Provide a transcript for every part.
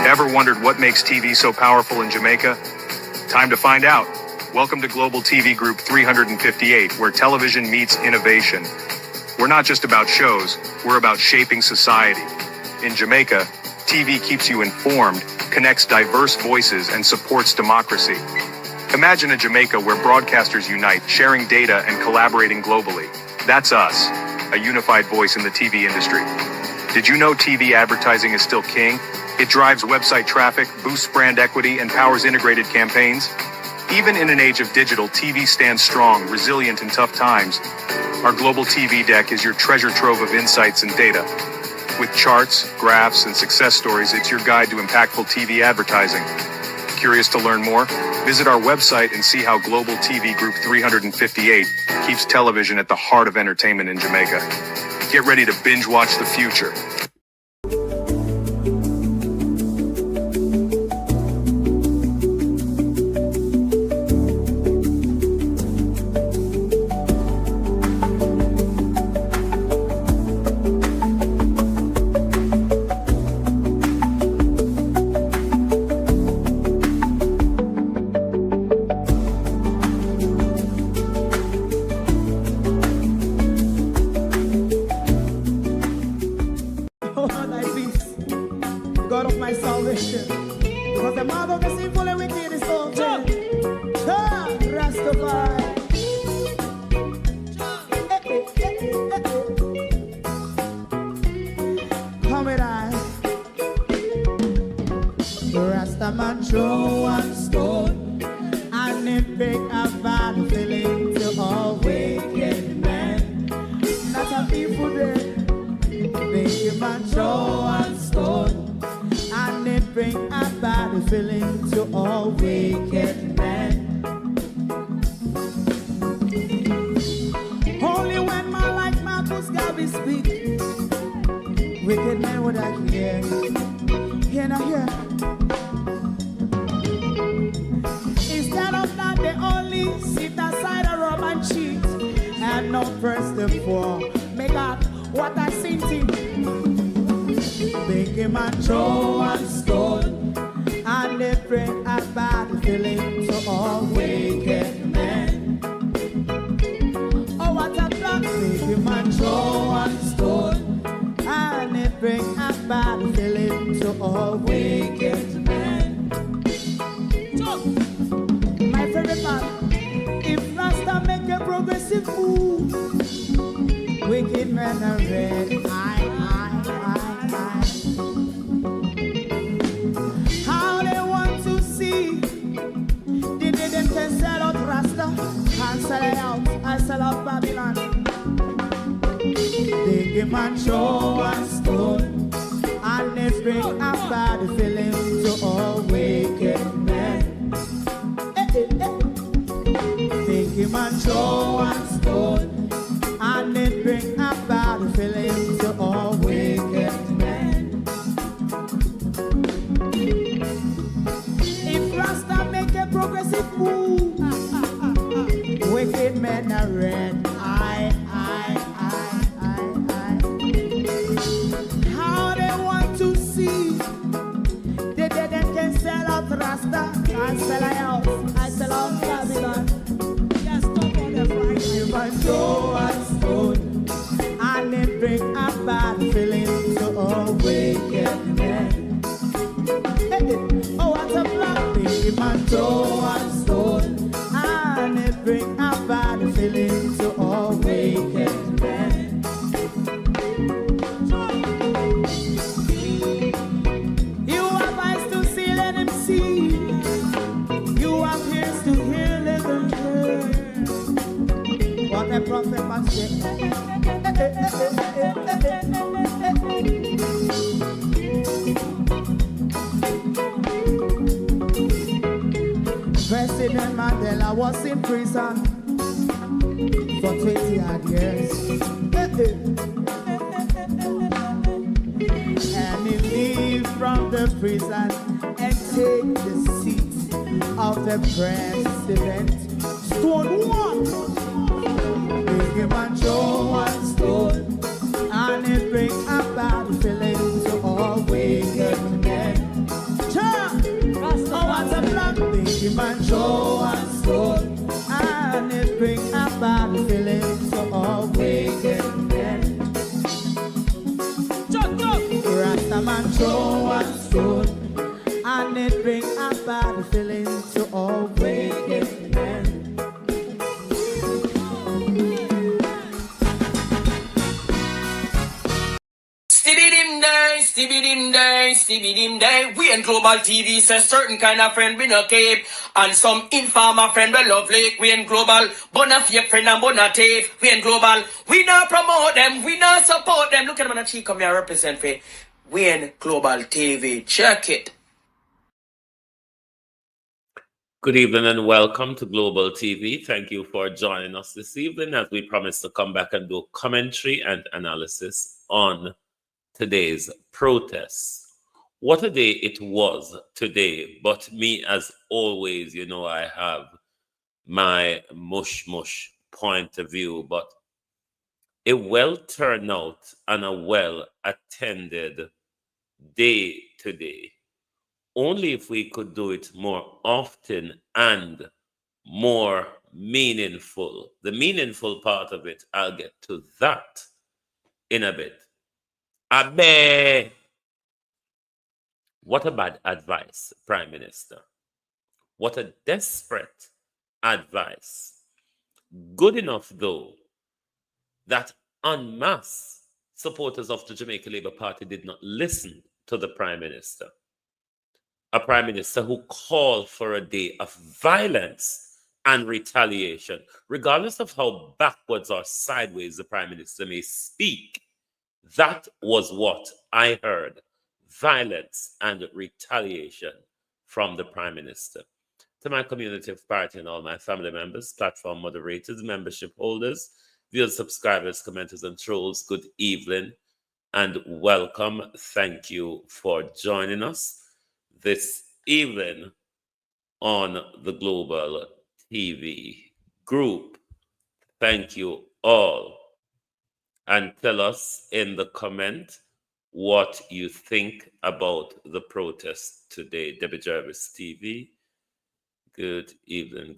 Ever wondered what makes TV so powerful in Jamaica? Time to find out. Welcome to Global TV Group 358, where television meets innovation. We're not just about shows, we're about shaping society. In Jamaica, TV keeps you informed, connects diverse voices, and supports democracy. Imagine a Jamaica where broadcasters unite, sharing data and collaborating globally. That's us, a unified voice in the TV industry. Did you know TV advertising is still king? It drives website traffic, boosts brand equity, and powers integrated campaigns. Even in an age of digital, TV stands strong, resilient in tough times. Our Global TV Deck is your treasure trove of insights and data. With charts, graphs, and success stories, it's your guide to impactful TV advertising. Curious to learn more? Visit our website and see how Global TV Group 358 keeps television at the heart of entertainment in Jamaica. Get ready to binge watch the future. God of my salvation, because the mouth of the sinful and wicked is open. Rastafari. Come with I. Rastaman throw one stone, and it break a bad feeling to all wicked men. Not a people there. Make a man throw one stone, and it bring a bad feeling to all wicked men. Only when man like Marcus Garvey speak, wicked men would I hear. Hear not hear. Instead of that, they only sit aside and rob and cheat, and not press the floor. Make out what I seen to. Make him a throw one stone, and they bring a bad feeling to all wicked men. Oh, what a plan! Make him a throw one stone, and they bring a bad feeling to all wicked men. My favorite part: if Rasta make a progressive move, wicked men are red. How they want to see the day them can sell out Rasta and sell it out. I sell out Babylon. They give man throw one stone, and they bring a bad feeling to all wicked men. They give man throw one stone, and they bring a bad feeling to all wicked men. If Rasta make a progressive move, wicked men are red. How they want to see the dead that can sell out Rasta and sell out. I sell out Babylon. Yes, stop on the Friday. You might throw a stone, and it bring a bad feeling to all wicked men. Oh, what a black baby man throw a stone, and it bring a bad feeling to all wicked men. You have eyes to see, let him see. You have ears to hear, let them hear. What a prophet must say. President Mandela was in prison for 20 odd years. And he leave from the prison and take the seat of the president. Stone one. Big him and throw one stone, and it bring a bad feeling to all wicked men. man throw one stone, and it bring a bad feeling to all wicked men. Stibby dim day. We in Global TV say certain kind of friend we no keep, and some informer friend we lovely. We in Global, bona fake friend and bona tape. We in Global, we not promote them, we not support them. Look at them on the cheek, come here represent for. We in Global TV. Check it. Good evening and welcome to Global TV. Thank you for joining us this evening as we promise to come back and do commentary and analysis on today's protests. What a day it was today, but me as always, you know, I have my mush point of view, but a well turned out and a well attended day today. Only if we could do it more often and more meaningful. The meaningful part of it, I'll get to that in a bit. Abe! What a bad advice, Prime Minister. What a desperate advice. Good enough, though, that en masse supporters of the Jamaica Labour Party did not listen to the Prime Minister. A Prime Minister who called for a day of violence and retaliation, regardless of how backwards or sideways the Prime Minister may speak. That was what I heard. Violence and retaliation from the Prime Minister. To my community of party and all my family members, platform moderators, membership holders, viewers, subscribers, commenters, and trolls, good evening and welcome. Thank you for joining us this evening on the Global TV group. Thank you all. And tell us in the comment what you think about the protest today. Debbie Jarvis TV, good evening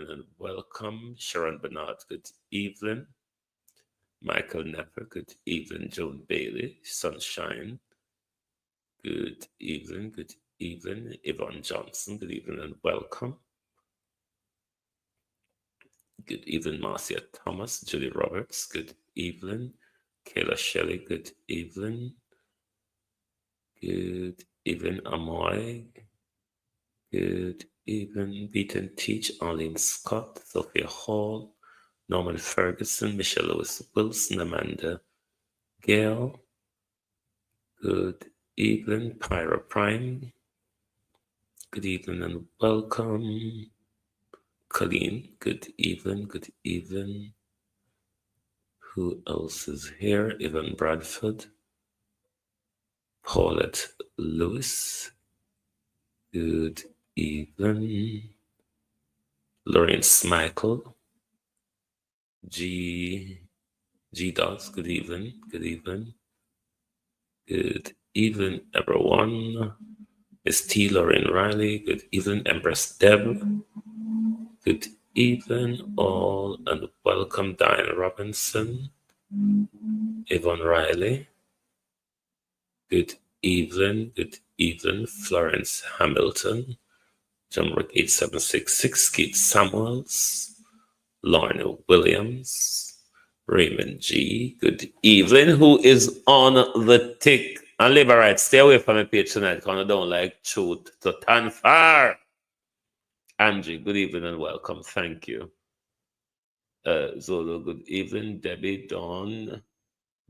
and welcome. Sharon Bernard, good evening. Michael Nepper, good evening. Joan Bailey, Sunshine, good evening. Yvonne Johnson, good evening and welcome. Good evening, Marcia Thomas. Julie Roberts, good evening. Kayla Shelley, good evening. Good evening, Amoy. Good evening, Beaton Teach, Arlene Scott, Sophia Hall, Norman Ferguson, Michelle Lewis Wilson, Amanda Gale. Good evening, Pyra Prime. Good evening and welcome. Colleen, good evening. Who else is here? Evan Bradford. Paulette Lewis, good evening. Lawrence Michael. G. Dots, good evening. Good evening, everyone. Miss T. Lorraine Riley, good evening. Empress Deb, good evening, all, and welcome. Diane Robinson, Yvonne Riley, good evening. Florence Hamilton, John Rick 8766, Keith Samuels, Lorna Williams, Raymond G, good evening. Who is on the tick? And labor rights, stay away from my page tonight because I don't like truth to tan far. Angie, good evening and welcome. Thank you. Zolo, good evening. Debbie, Dawn,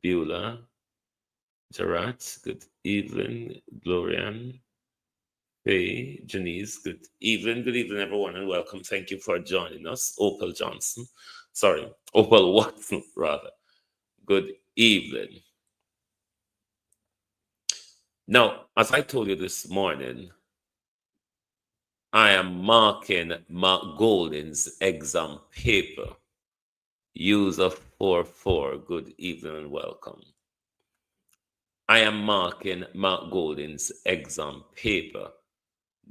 Beulah, Gerard, good evening. Glorian, Faye, Janice, good evening, everyone, and welcome. Thank you for joining us. Opal Watson, rather. Good evening. Now, as I told you this morning, I am marking Mark Golden's exam paper. User 44, good evening and welcome. I am marking Mark Golden's exam paper.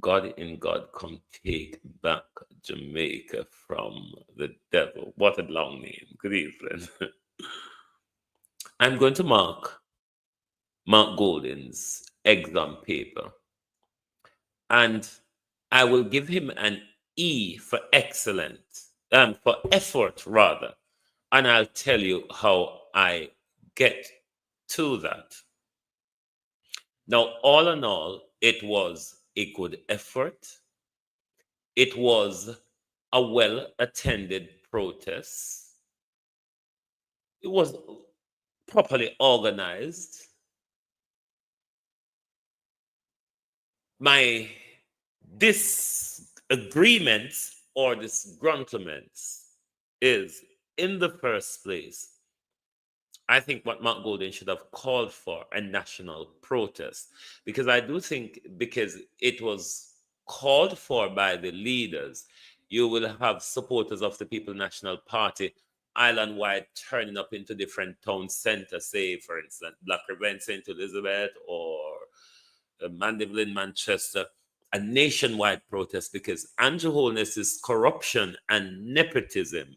God in God, come take back Jamaica from the devil. What a long name. Good evening. I'm going to mark Mark Golden's exam paper. And I will give him an E for excellent, for effort rather. And I'll tell you how I get to that. Now, all in all, it was a good effort. It was a well attended protest. It was properly organized. My disagreements or disgruntlements is, in the first place, I think what Mark Golding should have called for a national protest, because I do think, because it was called for by the leaders, you will have supporters of the People National Party island-wide turning up into different town centers, say, for instance, Black River in St. Elizabeth or Mandeville in Manchester, a nationwide protest, because Andrew Holness's corruption and nepotism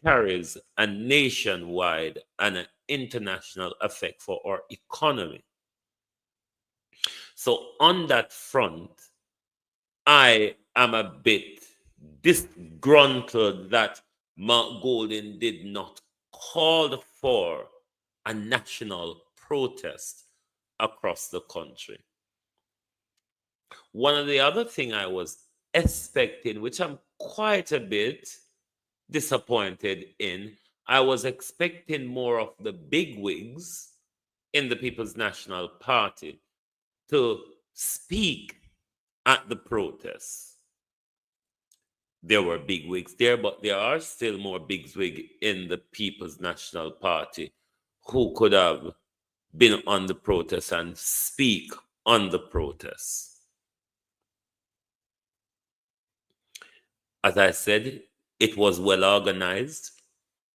carries a nationwide and an international effect for our economy. So on that front, I am a bit disgruntled that Mark Golding did not call for a national protest across the country. One of the other thing I was expecting, which I'm quite a bit disappointed in, I was expecting more of the bigwigs in the People's National Party to speak at the protests. There were bigwigs there, but there are still more bigwigs in the People's National Party who could have been on the protest and speak on the protests. As I said, it was well organized.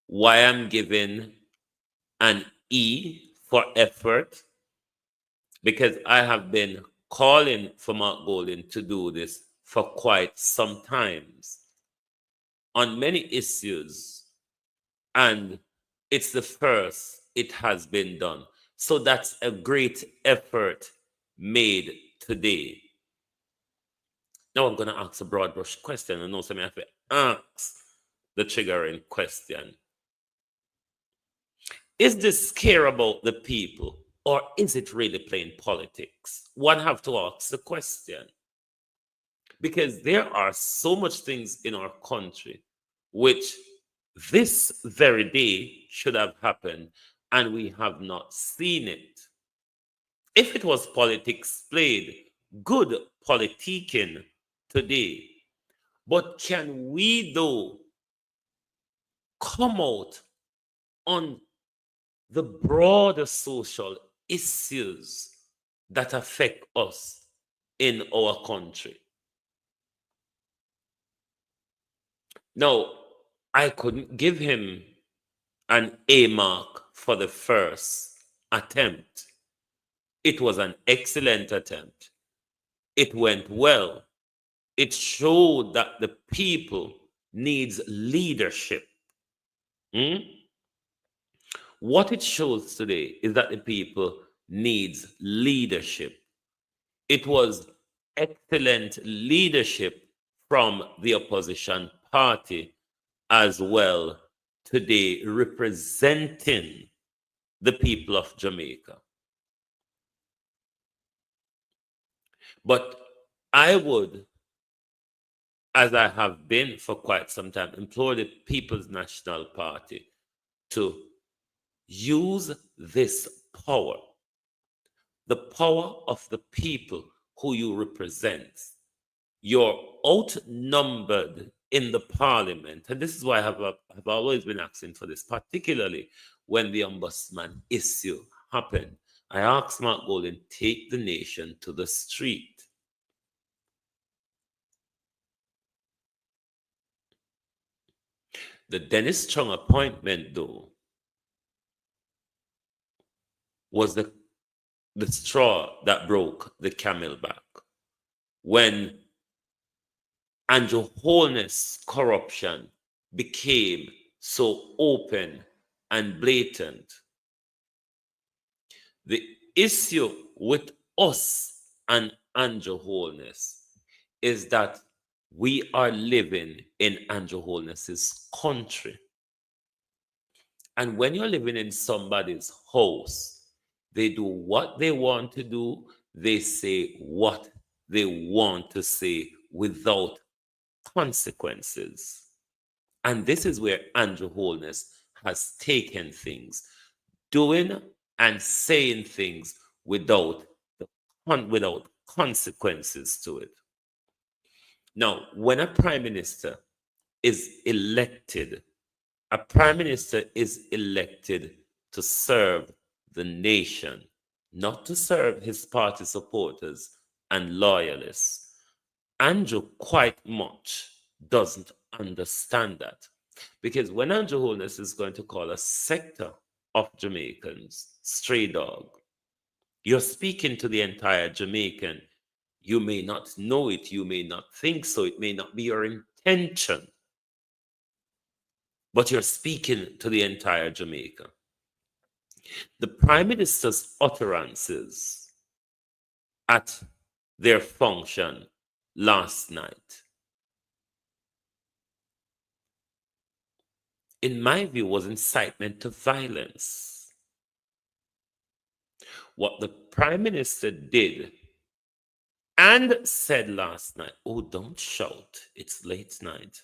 Why I'm giving an E for effort, because I have been calling for Mark Golding to do this for quite some times on many issues, and it's the first it has been done. So that's a great effort made today. Now I'm going to ask a broad brush question. I know some have to ask the triggering question. Is this care about the people, or is it really playing politics? One have to ask the question. Because there are so much things in our country which this very day should have happened, and we have not seen it. If it was politics played, good politicking today. But can we, though, come out on the broader social issues that affect us in our country? Now, I couldn't give him an A mark for the first attempt. It was an excellent attempt. It went well. It showed that the people needs leadership. What it shows today is that the people needs leadership. It was excellent leadership from the opposition party as well today, representing the people of Jamaica. But I would, as I have been for quite some time, implore the People's National Party to use this power, the power of the people who you represent. You're outnumbered in the parliament, and this is why I have always been asking for this, particularly when the ombudsman issue happened. I asked Mark Golding, take the nation to the street. The Dennis Chung appointment, though, was the straw that broke the camel back. When Andrew Holness' corruption became so open and blatant, the issue with us and Andrew Holness is that we are living in Andrew Holness's country. And when you're living in somebody's house, they do what they want to do, they say what they want to say without consequences. And this is where Andrew Holness has taken things, doing and saying things without without consequences to it. Now, when a prime minister is elected, a prime minister is elected to serve the nation, not to serve his party supporters and loyalists. Andrew quite much doesn't understand that. Because when Andrew Holness is going to call a sector of Jamaicans stray dog, you're speaking to the entire Jamaican. You may not know it, you may not think so, it may not be your intention, but you're speaking to the entire Jamaica. The Prime Minister's utterances at their function last night, in my view, was incitement to violence. What the Prime Minister did and said last night, oh, don't shout, it's late night.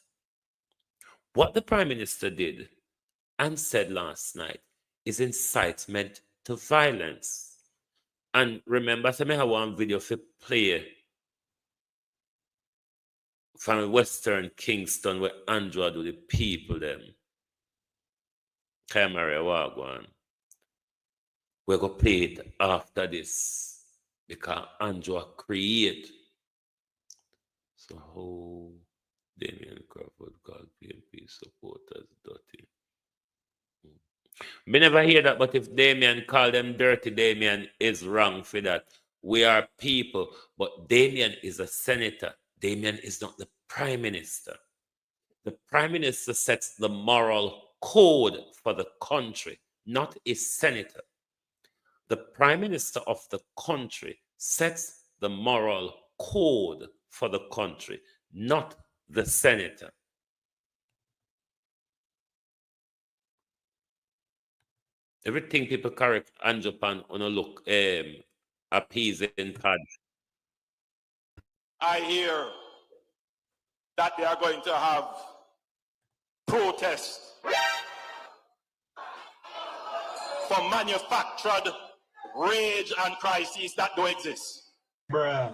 What the Prime Minister did and said last night is incitement to violence. And remember, I have one video for play from Western Kingston where Andrew do the people them. Camera Wagwan. We're going to play it after this because Andrew create. So how Damien Crawford called PNP supporters dirty. Me never hear that, but if Damien called them dirty, Damien is wrong for that. We are people, but Damien is a senator. Damien is not the prime minister. The prime minister sets the moral code for the country, not a senator. The prime minister of the country sets the moral code for the country, not the senator. Everything people correct Andrew Pan on a look appeasing pad. I hear that they are going to have protests for manufactured rage and crises that don't exist. Bruh.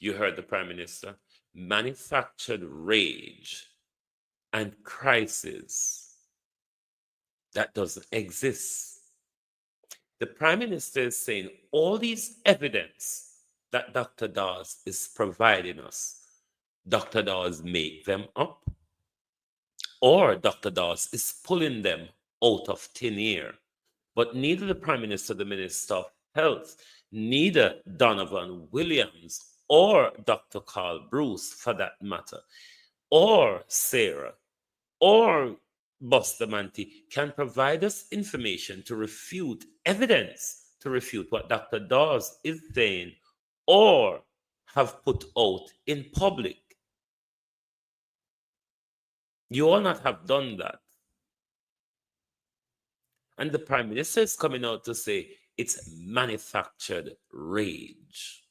You heard the Prime Minister. Manufactured rage and crisis that doesn't exist. The Prime Minister is saying all these evidence that Dr. Dawes is providing us, Dr. Dawes make them up, or Dr. Dawes is pulling them out of thin air. But neither the Prime Minister, the Minister of Health, neither Donovan Williams or Dr. Carl Bruce, for that matter, or Sarah, or Bustamante can provide us information to refute evidence, to refute what Dr. Dawes is saying, or have put out in public. You all not have done that. And the Prime Minister is coming out to say it's manufactured rage.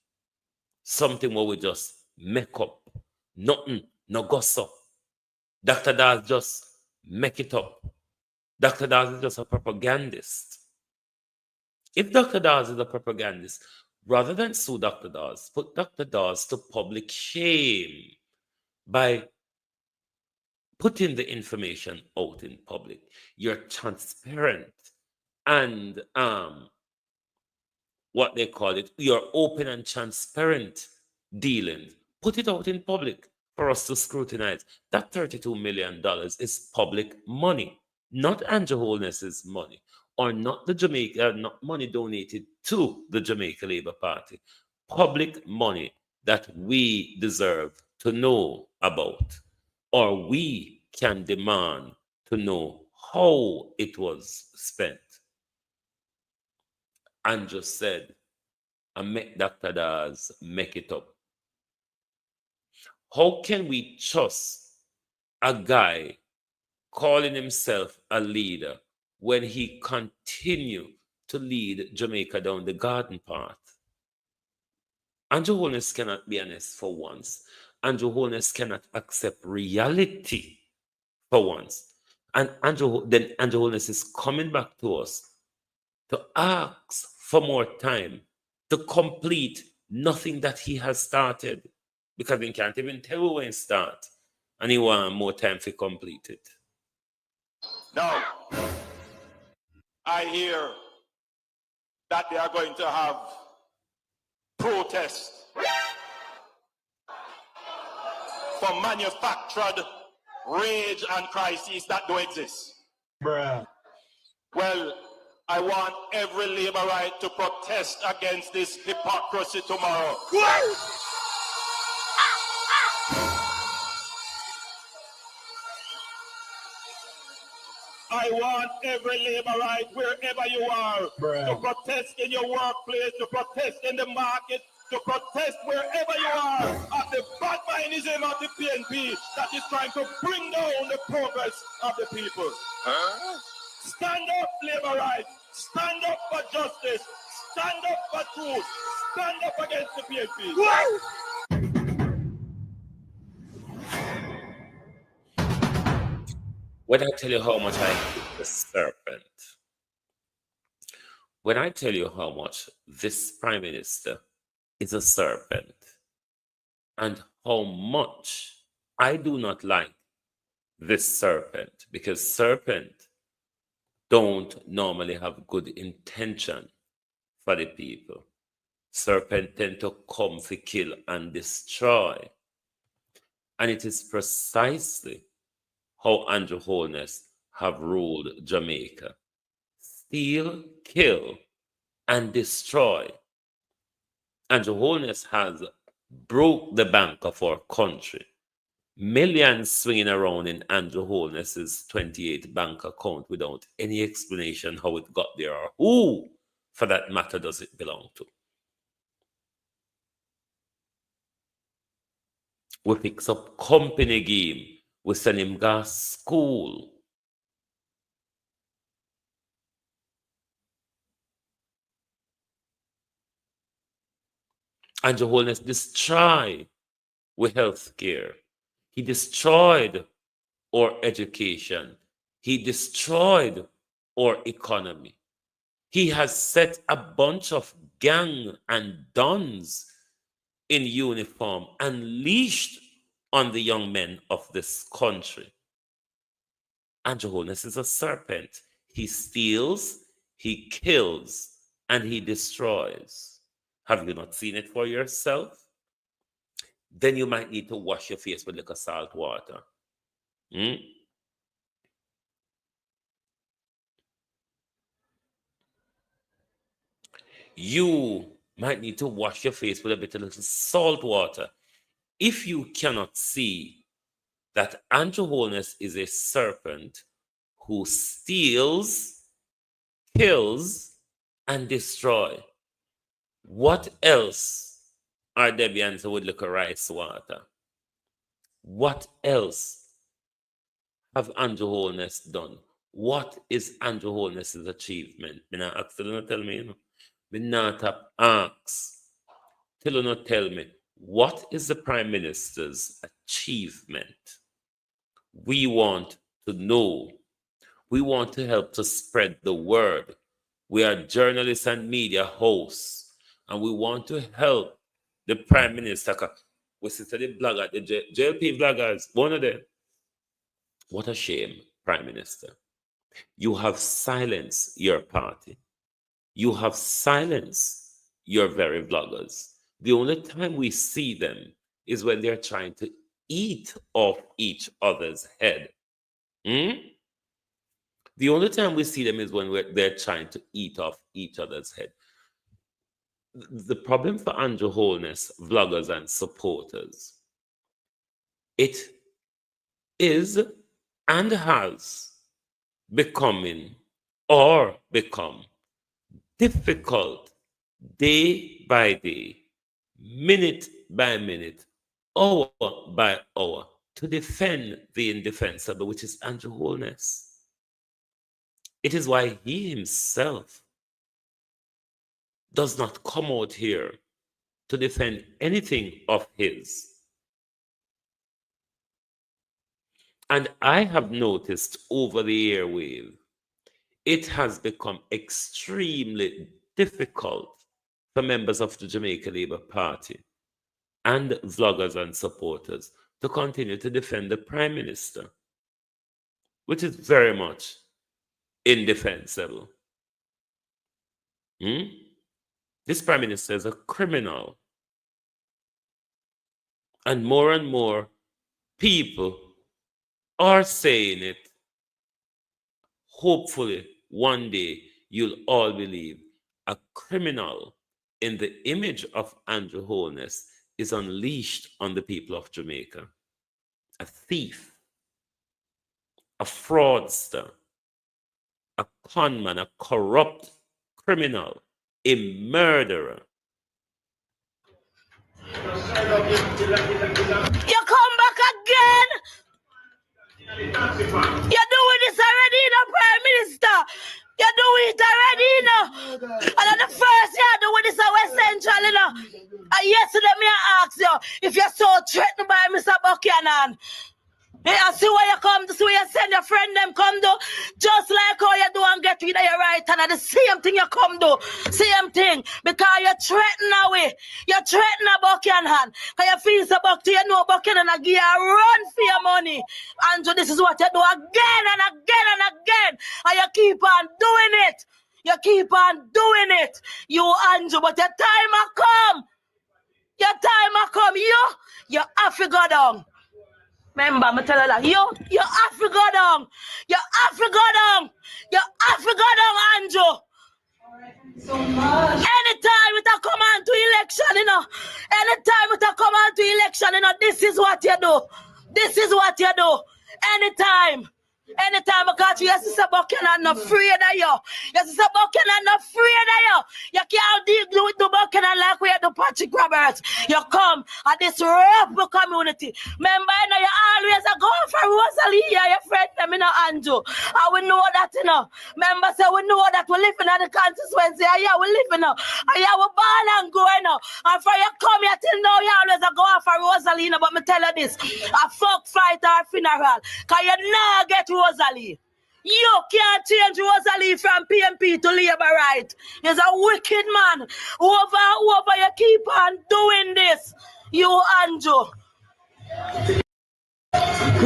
Something where we just make up. Nothing, no gossip. Dr. Dawes just make it up. Dr. Dawes is just a propagandist. If Dr. Dawes is a propagandist, rather than sue Dr. Dawes, put Dr. Dawes to public shame by putting the information out in public. You're transparent and what they call it, you're open and transparent dealing. Put it out in public for us to scrutinize. That $32 million is public money, not Andrew Holness's money, or not the not money donated to the Jamaica Labour Party. Public money that we deserve to know about, or we can demand to know how it was spent. Andrew said and make Dr. Daz make it up. How can we trust a guy calling himself a leader when he continue to lead Jamaica down the garden path? Andrew Holness cannot be honest for once. Andrew Holness cannot accept reality for once. And Andrew Holness is coming back to us to ask for more time to complete nothing that he has started, because he can't even tell you when to start, and he want more time to complete it. Now, I hear that they are going to have protests for manufactured rage and crises that don't exist. Bruh. Well, I want every Labourite to protest against this hypocrisy tomorrow. I want every Labourite, wherever you are, to protest in your workplace, to protest in the market, to protest wherever you are at the bad mindism of the PNP that is trying to bring down the progress of the people. Stand up, Labourite. Stand up for justice. Stand up for truth. Stand up against the PNP. When I tell you how much I hate the serpent, when I tell you how much this Prime Minister is a serpent, and how much I do not like this serpent, because serpent don't normally have good intention for the people. Serpent tend to come to kill and destroy. And it is precisely how Andrew Holness have ruled Jamaica. Steal, kill, and destroy. Andrew Holness has broke the bank of our country. Millions swinging around in Andrew Holness's 28 bank account without any explanation how it got there or who, for that matter, does it belong to. We fix up company game. We send him to school. Andrew Holness destroyed with health care. He destroyed our education. He destroyed our economy. He has set a bunch of gang and dons in uniform unleashed on the young men of this country. Andrew Holness is a serpent. He steals, he kills, and he destroys. Have you not seen it for yourself? Then you might need to wash your face with little salt water. You might need to wash your face with a bit of little salt water. If you cannot see that Andrew Holness is a serpent who steals, kills, and destroys, what else are Debians with little rice water? What else have Andrew Holness done? What is Andrew Holness's achievement? Me not ask till you not tell me, you know. Me not ask till you not tell me. What is the Prime Minister's achievement? We want to know. We want to help to spread the word. We are journalists and media hosts, and we want to help the Prime Minister. We sit to the blogger, the JLP bloggers, one of them. What a shame, Prime Minister. You have silenced your party. You have silenced your very bloggers. The only time we see them is when they're trying to eat off each other's head. The only time we see them is when they're trying to eat off each other's head. The problem for Andrew Holness, vloggers and supporters, it is and has become difficult day by day, minute by minute, hour by hour, to defend the indefensible, which is Andrew Holness. It is why he himself does not come out here to defend anything of his. And I have noticed over the airwave, it has become extremely difficult for members of the Jamaica Labour Party and vloggers and supporters to continue to defend the Prime Minister, which is very much indefensible. This Prime Minister is a criminal. And more people are saying it. Hopefully, one day you'll all believe a criminal in the image of Andrew Holness is unleashed on the people of Jamaica. A thief, a fraudster, a conman, a corrupt criminal, a murderer. You come back again. You're doing this already, Prime Minister. You're doing it already, And the first you're doing this at West Central, And yesterday me I asked you if you're so threatened by Mr. Buchanan. I see where you come to, see where you send your friend them come do, just like how you do and get rid of your right hand. The same thing you come do, same thing. Because you threaten away, you threaten a Buchanan. Because you feel so buck to you know Buchanan and give you a run for your money. And so this is what you do again and again and again. And you keep on doing it. You keep on doing it. You Andrew, but your time will come. Your time will come. You have to go down. Remember, I'm telling you, you have to go down. You have to go down. You have to go down, Andrew. Anytime it come on to election, anytime it come on to election, this is what you do. This is what you do. Anytime. Anytime because your sister Buchanan not afraid of you. Your sister Buchanan not afraid of you. You can't deal with the Buchanan like we had the Patrick Roberts. You come at this rough community. Remember, you always go for Rosalie, your friend, Andrew. And we know that, Remember, say we know that we live in the constituency. Yeah, we live in and yeah, we born and growing up. And for you come here till now, you always go for Rosalie. But me tell you this, a fuck fight or funeral. Because you now get Rosalie. You can't change Rosalie from PMP to Labour right. He's a wicked man. Over, you keep on doing this. You Andrew.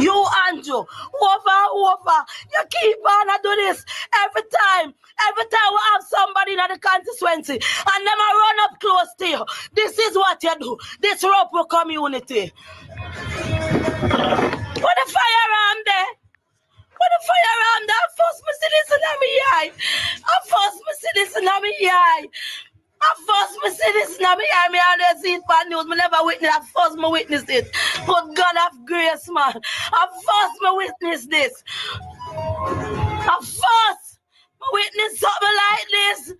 You Andrew. Over. You keep on do this every time. Every time we have somebody in the constituency and them run up close to you. This is what you do. This rope community. What the firearm there? When the firearm there, first me see this in my eye. First me see this in my eye. First me see this in my eye. Me always see it on news. Me never witness. First me witness it. But God have grace, man. First me witness this. First me witness something like this.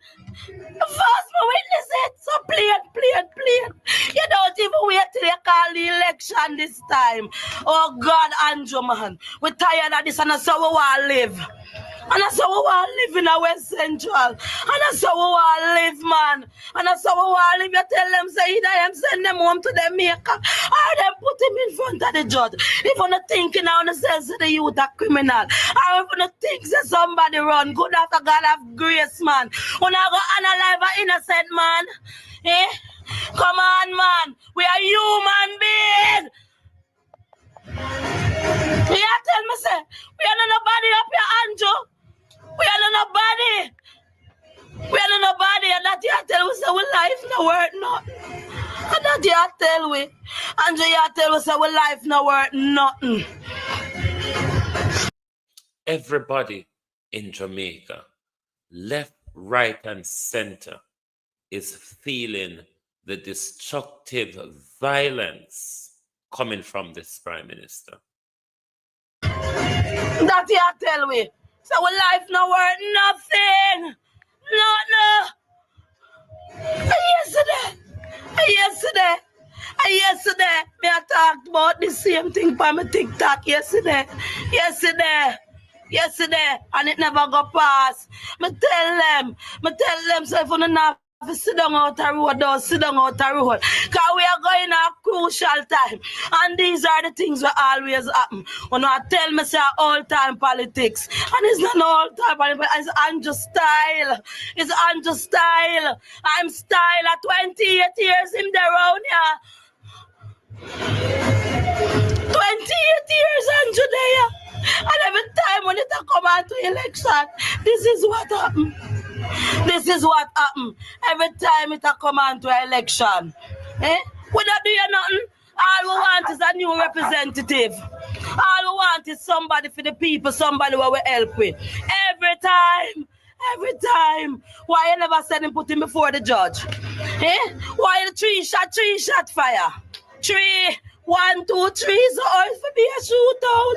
First me witness it. So plain. You don't even wait till they call the election this time. Oh God, Andrew, man. We're tired of this and that's how we want to live. And that's how we want to live in our West Central. And that's how we want to live, man. And that's how we want to live. You tell them, say, either them send them home to their maker or them put him in front of the judge. If you're not thinking now, you say the youth a criminal. Or if you're not thinking that somebody run, good after God have grace, man. When I go analyze an innocent man, come on, man. We are human beings. Yeah, tell me, say, we are not nobody up here, Andrew. We are not nobody. We are not nobody. And that you tell we say we life no worth nothing. And that you tell we. Andrew, you tell we say we life no worth nothing. Everybody in Jamaica, left, right, and center, is feeling the destructive violence coming from this Prime Minister. That you tell we. So our life no worth nothing. No. Yesterday, the same thing for my TikTok yesterday, and it never got past. Me tell them, so if you don't have to sit down out the road, don't sit down out the road. Because we are going a crucial time. And these are the things that always happen. When I tell me, say, all time politics. And it's not all time politics, it's Andrew style. It's Andrew style. I'm style at 28 years in the round here. 28 years and today. And every time when it come on to election, this is what happen. This is what happen. Every time it come on to election. We don't do nothing. All we want is a new representative. All we want is somebody for the people, somebody who will help with. Every time. Why you never said him put him before the judge? Why the three shot fire? 3, 1, 2, 3, so always for be a shootout.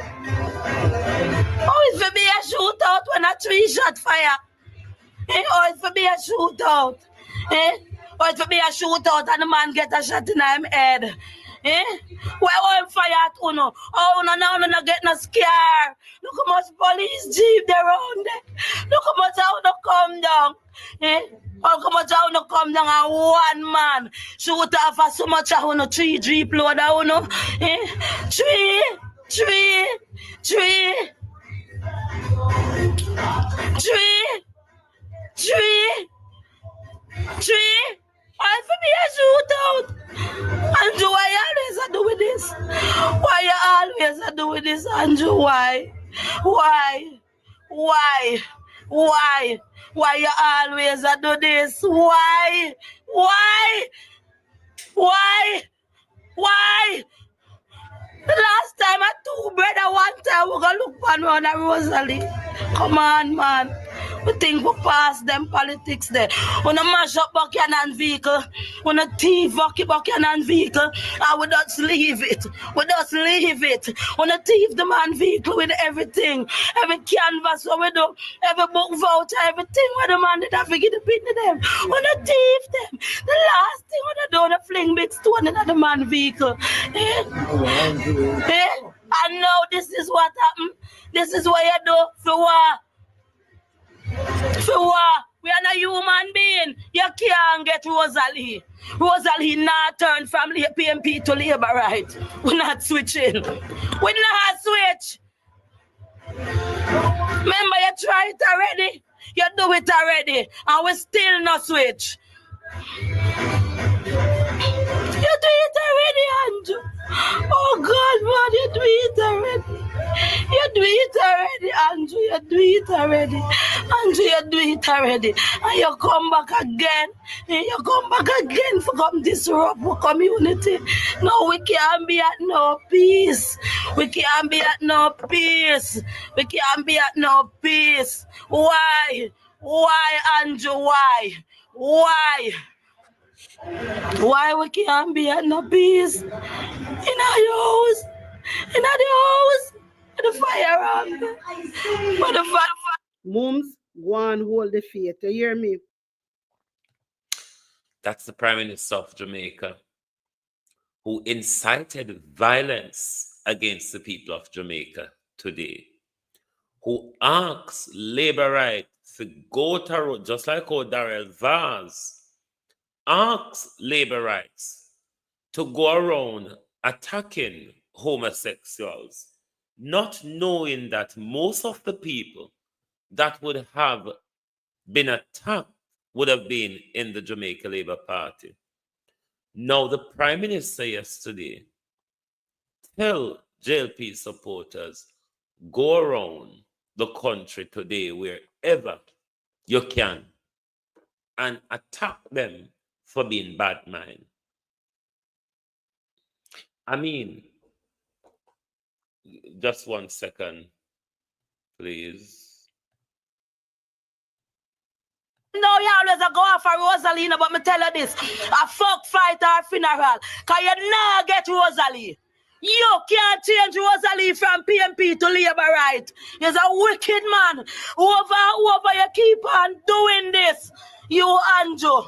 Always for be a shootout when a 3 shot fire. Always for be a shootout. Always for be a shootout and the man get a shot in him head. Why won't fire at Uno? Oh, no, no get no scare. Look how much police jeep there around there. Look how much how no come down. Look how much how no come down and one man shoot off for so much how no 3 jeep load of Uno. 3. Why for me a shootout? Andrew, why you always do with this? Why you always do with this, Andrew? Why? Why you always do this? Why? The last time I took brother one time, we gonna look for me on a Rosalie. Come on, man. We think we pass them politics there. When a mash up Buchanan vehicle, when a thief Buchanan vehicle, and we just leave it. When a thief the man vehicle with everything, every canvas, what we do, every book voucher, everything where the man did have to get the pin to them. When a thief them, the last thing when they do, they fling big stone in the man vehicle. And now this is what happened. This is what you do for what? We are not human being. You can't get Rosalie. Rosalie not turn from PMP to Labour, right? We're not switching. We're not switch. Remember, you try it already. You do it already. And we still not switch. You do it already, Andrew. Oh God, man, you do it already. You do it already, Andrew. You do it already. Andrew, you do it already. And you come back again. You come back again for come disrupt our community. No, we can't be at no peace. We can't be at no peace. We can't be at no peace. Why? Why, Andrew? Why? Why we can't be at no peace? In our house. In the house. The fire on me. The fire. Mums, go and hold the faith. You hear me? That's the Prime Minister of Jamaica, who incited violence against the people of Jamaica today, who asks labor rights to go to road, just like how Darrell Vaz asks labor rights to go around attacking homosexuals, not knowing that most of the people that would have been attacked would have been in the Jamaica Labour Party. Now, the Prime Minister yesterday tell JLP supporters, go around the country today wherever you can and attack them for being bad mind. I mean, just 1 second, please. No, you always go off for Rosalina, but me tell you this. A fuck fight or funeral. Because you not get Rosalie. You can't change Rosalie from PMP to Labour, right? You're a wicked man. Whoever you keep on doing this. You, Andrew.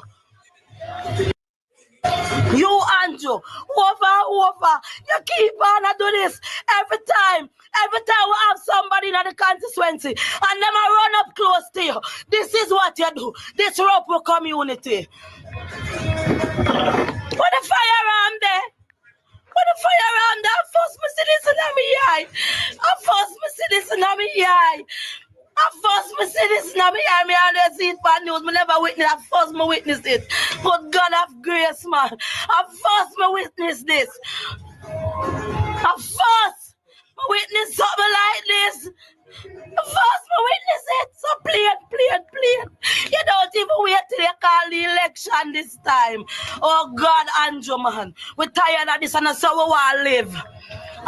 Andrew. Over. You keep on and do this every time. Every time we have somebody in the constituency and them a run up close to you. This is what you do. Disrupt your community. Put the firearm there. Put the firearm there. First me see this in my eye. First me see this in my eye. First me see this in my eye. Me always see it bad news. Me never witness. At first me witness it. But God have grace, man. At first me witness this. At first me witness something like this. First, me witness it. So please. You don't even wait till they call the election this time. Oh God, Andrew, man. We're tired of this and that's how we want to live.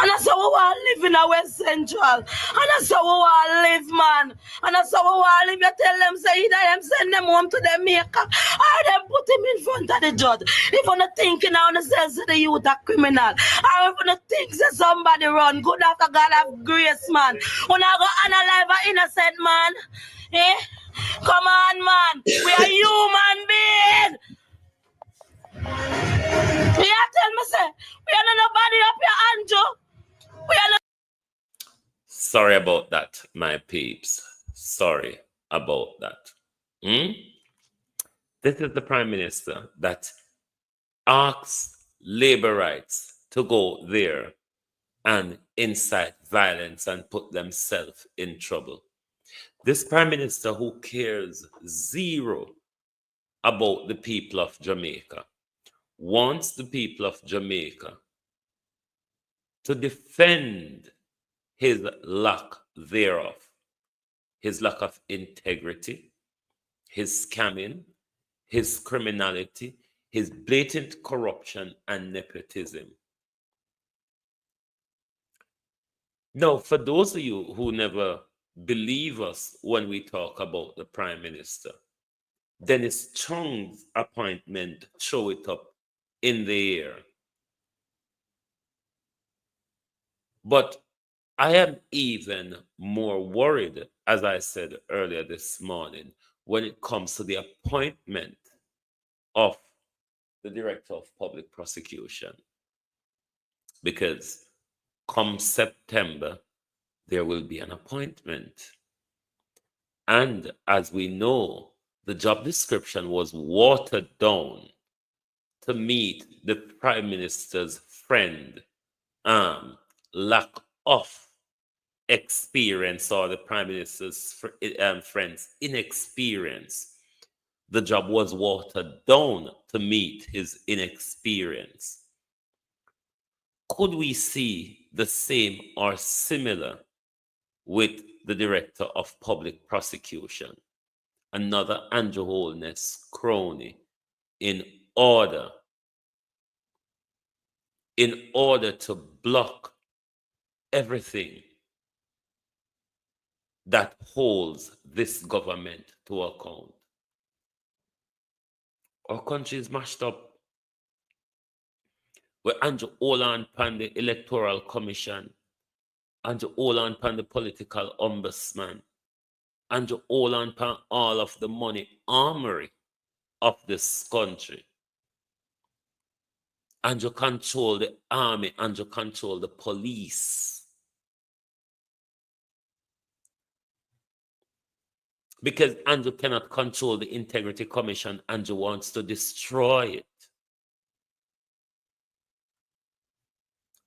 And that's how we want to live in our West Central. And that's how we want to live, man. And that's how we want to live. You tell them, say, either them send them home to their maker or them put him in front of the judge. If you're not thinking now, you say the youth a criminal. Or if you're not thinking that somebody run, good after God have grace, man. When I go analyze an innocent man, eh? Come on, man. We are human beings. Yeah, tell me, say, we are not nobody up here, Andrew. We are not. Sorry about that, my peeps. Sorry about that. This is the Prime Minister that asks labor rights to go there and incite violence and put themselves in trouble. This Prime Minister who cares zero about the people of Jamaica wants the people of Jamaica to defend his lack thereof, his lack of integrity, his scamming, his criminality, his blatant corruption and nepotism. Now, for those of you who never believe us when we talk about the Prime Minister, Dennis Chung's appointment throw it up in the air. But I am even more worried, as I said earlier this morning, when it comes to the appointment of the Director of Public Prosecution. Because come September, there will be an appointment. And as we know, the job description was watered down to meet the Prime Minister's friend, lack of experience, or the Prime Minister's friend's inexperience. The job was watered down to meet his inexperience. Could we see the same or similar with the Director of Public Prosecution? Another Andrew Holness crony in order to block everything that holds this government to account. Our country is mashed up. Where Andrew Holland pan the Electoral Commission, Andrew Holland pan the political ombudsman, Andrew Holland pan all of the money armory of this country. Andrew control the army, Andrew control the police. Because Andrew cannot control the Integrity Commission, Andrew wants to destroy it.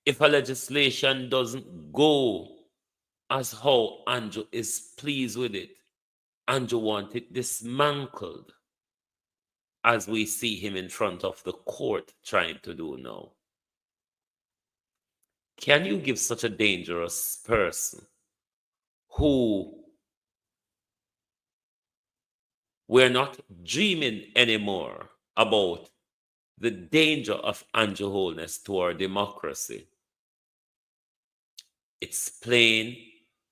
If a legislation doesn't go as how Andrew is pleased with it, Andrew wants it dismantled, as we see him in front of the court trying to do now. Can you give such a dangerous person, who we're not dreaming anymore about the danger of Andrew Holness to our democracy? It's plain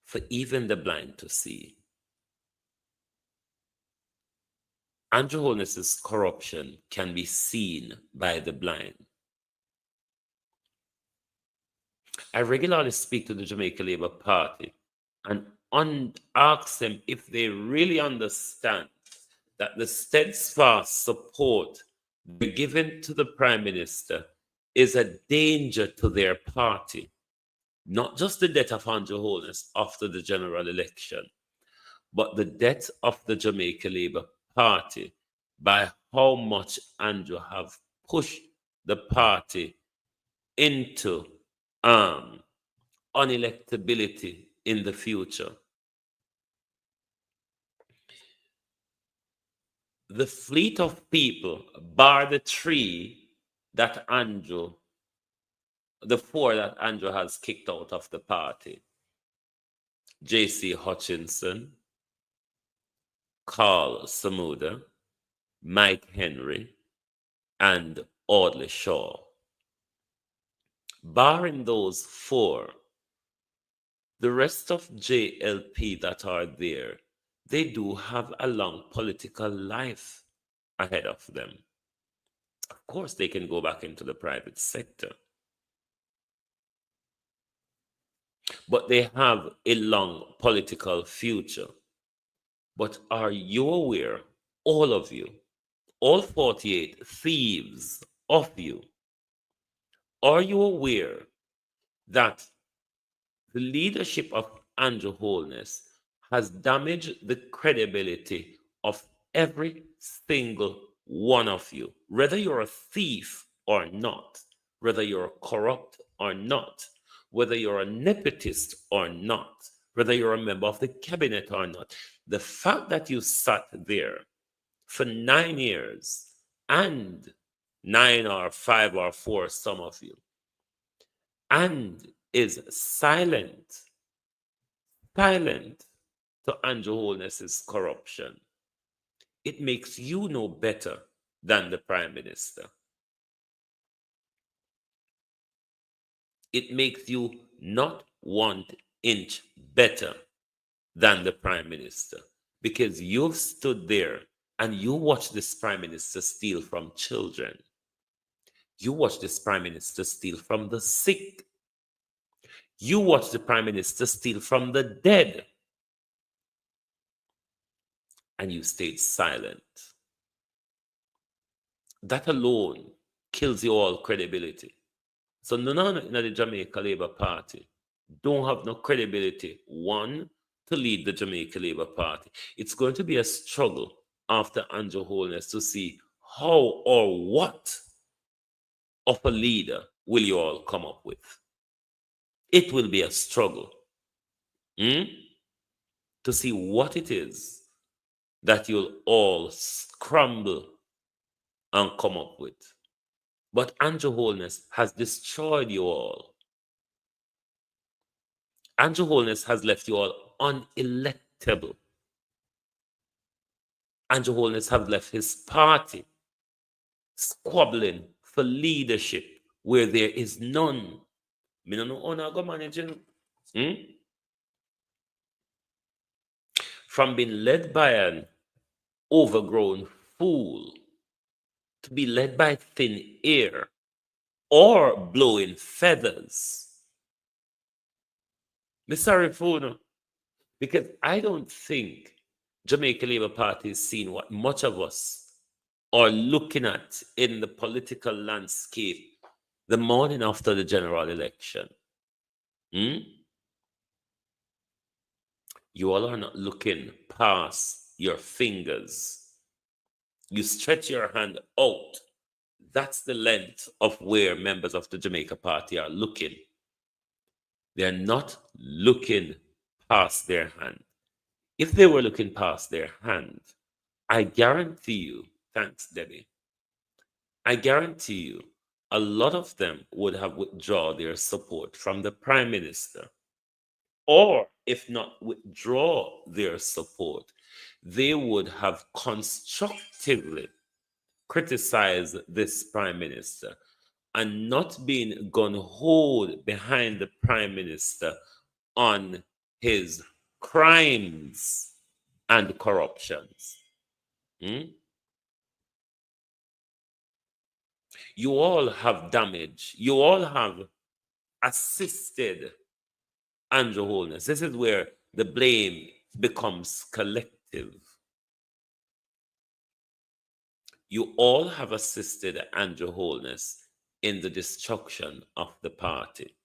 for even the blind to see. Andrew Holness's corruption can be seen by the blind. I regularly speak to the Jamaica Labour Party and ask them if they really understand that the steadfast support they're given to the Prime Minister is a danger to their party. Not just the death of Andrew Holness after the general election, but the death of the Jamaica Labour Party by how much Andrew have pushed the party into unelectability in the future. The fleet of people, bar the three that Andrew, the four that Andrew has kicked out of the party: J.C. Hutchinson, Carl Samuda, Mike Henry, and Audley Shaw. Barring those four, the rest of JLP that are there, they do have a long political life ahead of them. Of course, they can go back into the private sector, but they have a long political future. But are you aware, all of you, all 48 thieves of you, are you aware that the leadership of Andrew Holness has damaged the credibility of every single one of you, whether you're a thief or not, whether you're corrupt or not, whether you're a nepotist or not, whether you're a member of the cabinet or not. The fact that you sat there for 9 years, and 9 or 5 or 4, some of you, and is silent to Andrew Holness's corruption, it makes you no better than the Prime Minister. It makes you not 1 inch better than the Prime Minister, because you've stood there and you watch this Prime Minister steal from children. You watch this Prime Minister steal from the sick. You watch the Prime Minister steal from the dead. And you stayed silent. That alone kills you all credibility. So none in the Jamaica Labour Party don't have no credibility, one, to lead the Jamaica Labour Party. It's going to be a struggle after Andrew Holness to see how or what of a leader will you all come up with. It will be a struggle to see what it is that you'll all scramble and come up with. But Andrew Holness has destroyed you all. Andrew Holness has left you all unelectable. Andrew Holness has left his party squabbling for leadership where there is none. Me no know how to go managing. From being led by an overgrown fool to be led by thin air or blowing feathers. I'm sorry for no, because I don't think Jamaica Labour Party is seeing what much of us are looking at in the political landscape the morning after the general election. You all are not looking past your fingers. You stretch your hand out. That's the length of where members of the Jamaica Party are looking. They're not looking past their hand. If they were looking past their hand, I guarantee you, thanks, Debbie, I guarantee you, a lot of them would have withdrawn their support from the Prime Minister. Or if not withdraw their support, they would have constructively criticized this Prime Minister and not been gun-ho behind the Prime Minister on his crimes and corruptions. You all have damaged. You all have assisted Andrew Holness. This is where the blame becomes collective. You all have assisted Andrew Holness in the destruction of the party.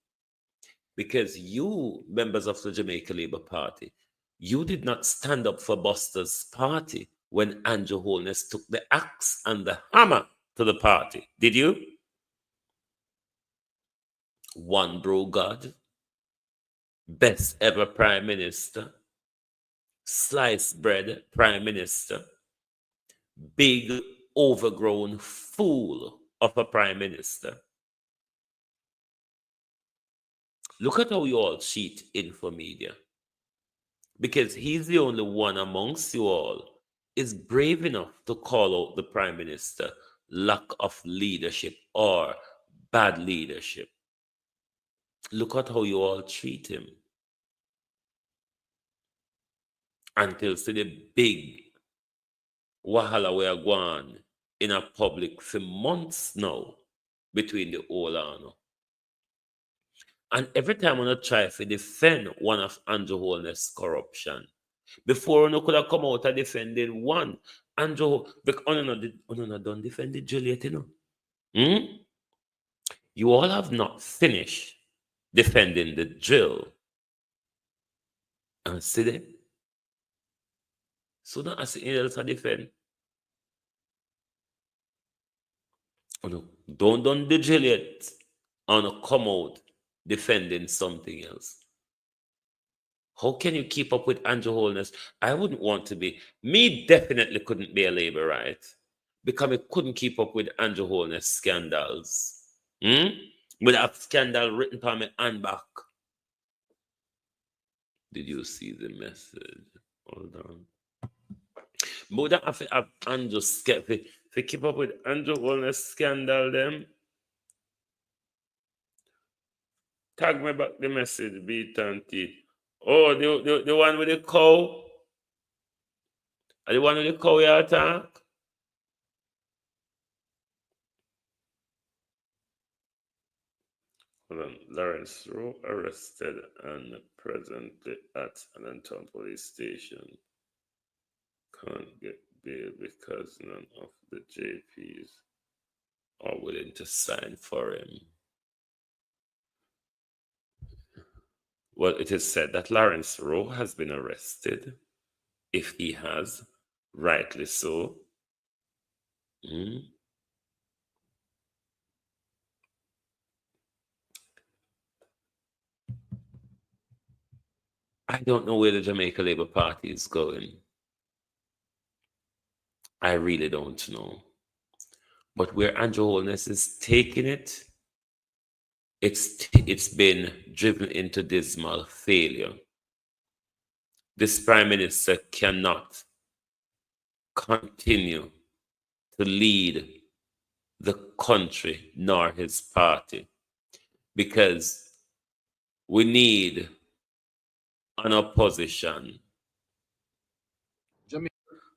Because you, members of the Jamaica Labour Party, you did not stand up for Buster's party when Andrew Holness took the axe and the hammer to the party, did you? One bro God, best ever Prime Minister, sliced bread Prime Minister, big overgrown fool of a Prime Minister. Look at how you all cheat Infomedia. Because he's the only one amongst you all is brave enough to call out the Prime Minister lack of leadership or bad leadership. Look at how you all treat him. Until see the big wahala we are going in a public for months now between the old and and every time I try to defend one of Andrew Holness' corruption, before you could have come out and defending one, Andrew, because don't defend the Juliet, you know. You all have not finished defending the drill. And see them? So not as anything else to defend. Don't the Juliet and come out defending something else. How can you keep up with Andrew Holness? I wouldn't want to be. Me definitely couldn't be a Labour, right? Because I couldn't keep up with Andrew Holness scandals. With a scandal written on my hand back. Did you see the message? Hold on. But we don't have to have Andrew to keep up with Andrew Holness scandal them. Tag me back the message, beat and teeth. Oh, the one with the cow? The one with the cow you attack? Hold on. Lawrence Rowe arrested and presently at Allentown police station. Can't get bail because none of the JPs are willing to sign for him. Well, it is said that Lawrence Rowe has been arrested. If he has, rightly so. I don't know where the Jamaica Labour Party is going. I really don't know. But where Andrew Holness is taking it, it's been driven into dismal failure. This Prime Minister cannot continue to lead the country nor his party because we need an opposition.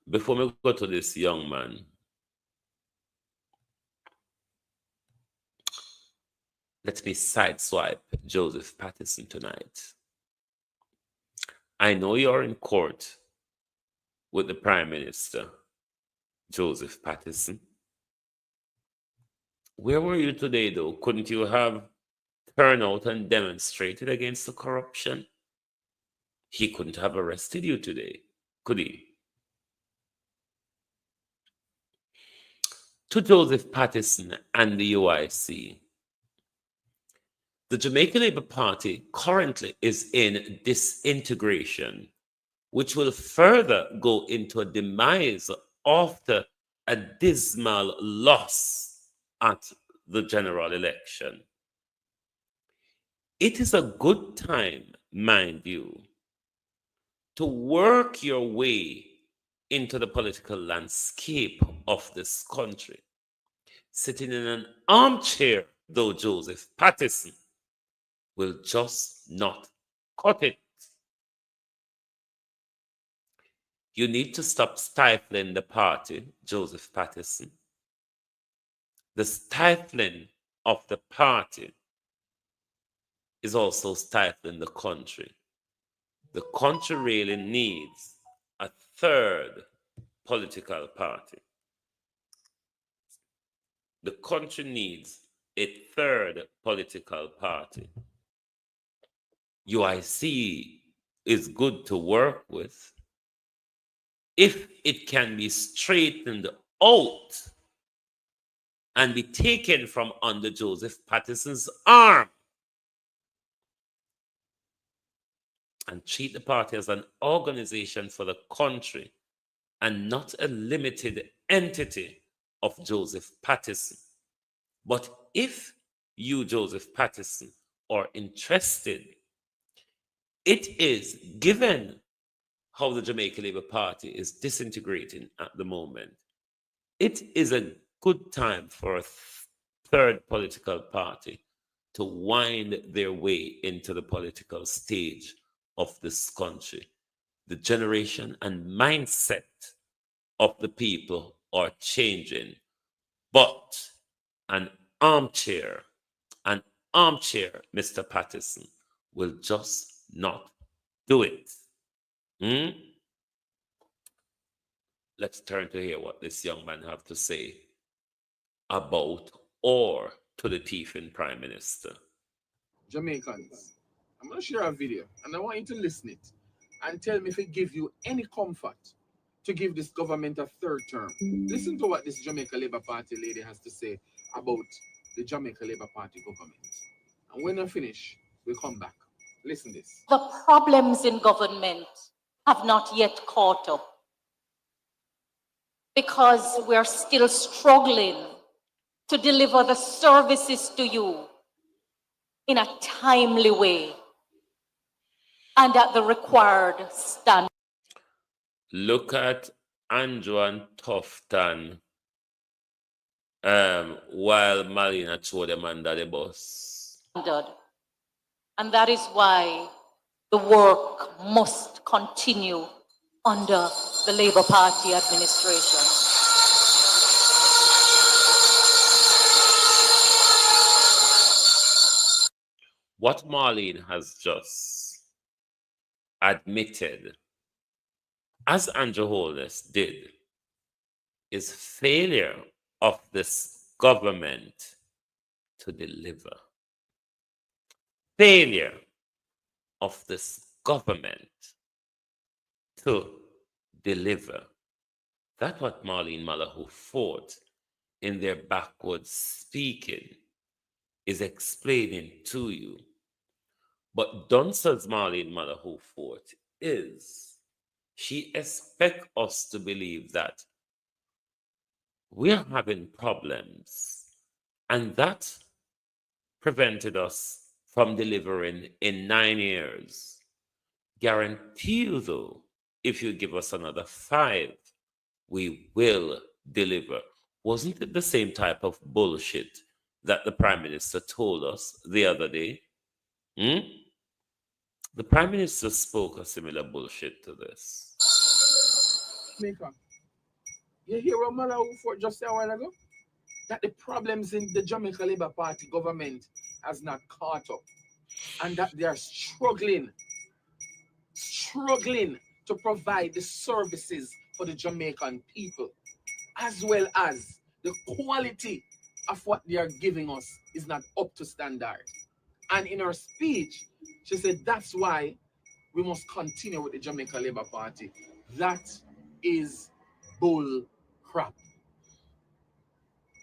Before we go to this young man, let me sideswipe Joseph Patterson tonight. I know you're in court with the Prime Minister, Joseph Patterson. Where were you today, though? Couldn't you have turned out and demonstrated against the corruption? He couldn't have arrested you today, could he? To Joseph Patterson and the UIC, the Jamaica Labour Party currently is in disintegration, which will further go into a demise after a dismal loss at the general election. It is a good time, mind you, to work your way into the political landscape of this country. Sitting in an armchair, though, Joseph Patterson will just not cut it. You need to stop stifling the party, Joseph Patterson. The stifling of the party is also stifling the country. The country really needs a third political party. The country needs a third political party. UIC is good to work with if it can be straightened out and be taken from under Joseph Patterson's arm and treat the party as an organization for the country and not a limited entity of Joseph Patterson. But if you, Joseph Patterson, are interested, it is, given how the Jamaica Labour Party is disintegrating at the moment, it is a good time for a third political party to wind their way into the political stage of this country. The generation and mindset of the people are changing, but an armchair, Mr. Patterson, will just not do it. Let's turn to hear what this young man have to say about or to the thieving Prime Minister. Jamaicans, I'm going to share a video and I want you to listen it and tell me if it gives you any comfort to give this government a third term. Listen to what this Jamaica Labour Party lady has to say about the Jamaica Labour Party government. And when I finish, we'll come back. Listen this. The problems in government have not yet caught up because we're still struggling to deliver the services to you in a timely way and at the required standard. Look at Andrew and Tufton while Marina threw them under the bus. And that is why the work must continue under the Labour Party administration. What Marlene has just admitted, as Andrew Holness did, is failure of this government to deliver. Failure of this government to deliver. That's what Marlene Malahou Ford, in their backwards speaking, is explaining to you. But Dunsel's Marlene Malahou Ford is, she expects us to believe that we're having problems, and that prevented us from delivering in 9 years. Guarantee you, though, if you give us another 5, we will deliver. Wasn't it the same type of bullshit that the Prime Minister told us the other day? The Prime Minister spoke a similar bullshit to this. Mika, you hear what Malahou Ford just said a while ago? That the problems in the Jamaica Labour Party government has not caught up and that they are struggling to provide the services for the Jamaican people, as well as the quality of what they are giving us is not up to standard. And in her speech, she said that's why we must continue with the Jamaica Labour Party. That is bull crap.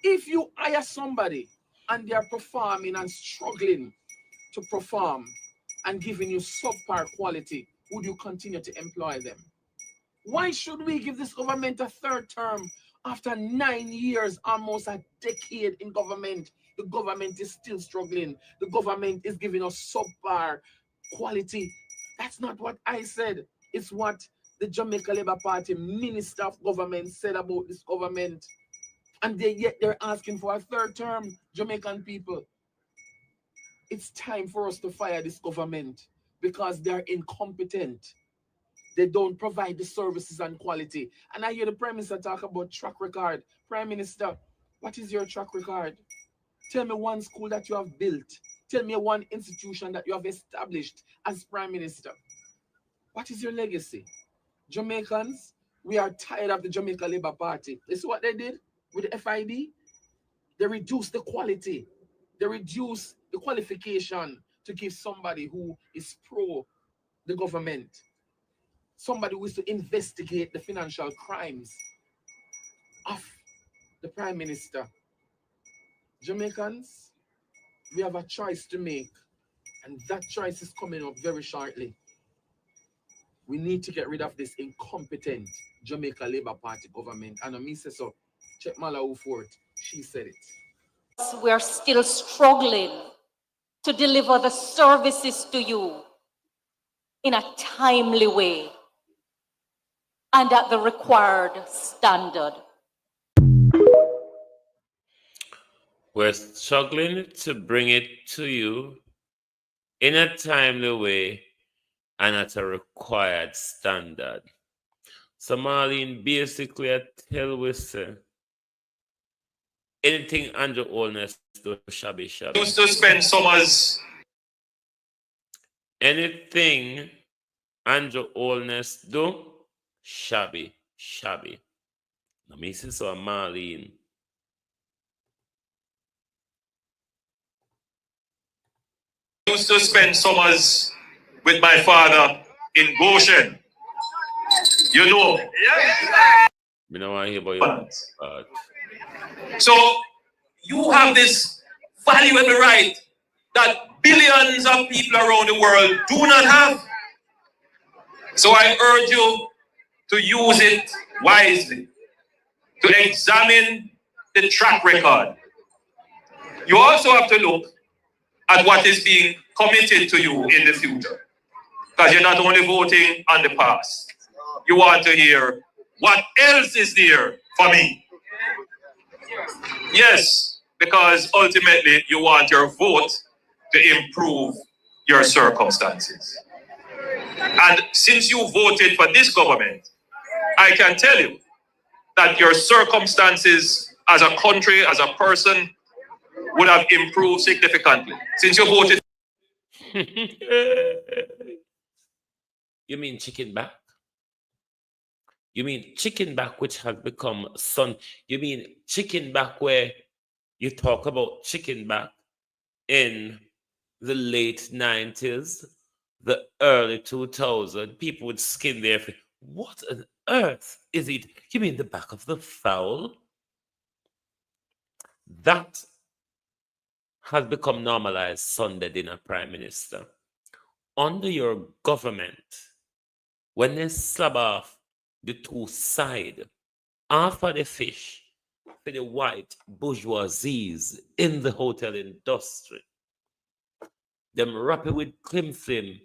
If you hire somebody and they are performing and struggling to perform and giving you subpar quality, would you continue to employ them? Why should we give this government a third term after 9 years, almost a decade in government? The government is still struggling. The government is giving us subpar quality. That's not what I said. It's what the Jamaica Labour Party Minister of Government said about this government. And yet they're asking for a third term, Jamaican people. It's time for us to fire this government because they're incompetent. They don't provide the services and quality. And I hear the Prime Minister talk about track record. Prime Minister, what is your track record? Tell me one school that you have built. Tell me one institution that you have established as Prime Minister. What is your legacy? Jamaicans, we are tired of the Jamaica Labour Party. This is what they did with the FID. They reduced the quality. They reduce the qualification to give somebody who is pro the government, somebody who is to investigate the financial crimes of the Prime Minister. Jamaicans, we have a choice to make, and that choice is coming up very shortly. We need to get rid of this incompetent Jamaica Labour Party government. And me say so. Check Malawi Fort. She said it. We are still struggling to deliver the services to you in a timely way and at the required standard. We're struggling to bring it to you in a timely way and at a required standard. So Marlene, basically I tell we say anything under oldness do shabby shabby. Used to spend summers. Anything under oldness do shabby shabby. Let me see so Marlene. Used to spend summers with my father in Goshen. You know. Me no want to hear about your So you have this valuable right that billions of people around the world do not have. So I urge you to use it wisely, to examine the track record. You also have to look at what is being committed to you in the future. Because you're not only voting on the past, you want to hear what else is there for me. Yes, because ultimately you want your vote to improve your circumstances. And since you voted for this government, I can tell you that your circumstances as a country, as a person, would have improved significantly since you voted. You mean chicken back? You mean chicken back, which has become son? You mean chicken back where you talk about chicken back in the late 90s, the early 2000s? People would skin their face. What on earth is it? You mean the back of the fowl? That has become normalized Sunday dinner, Prime Minister. Under your government, when they slab off the two sides, half of the fish for the white bourgeoisies in the hotel industry, them wrap it with cling film,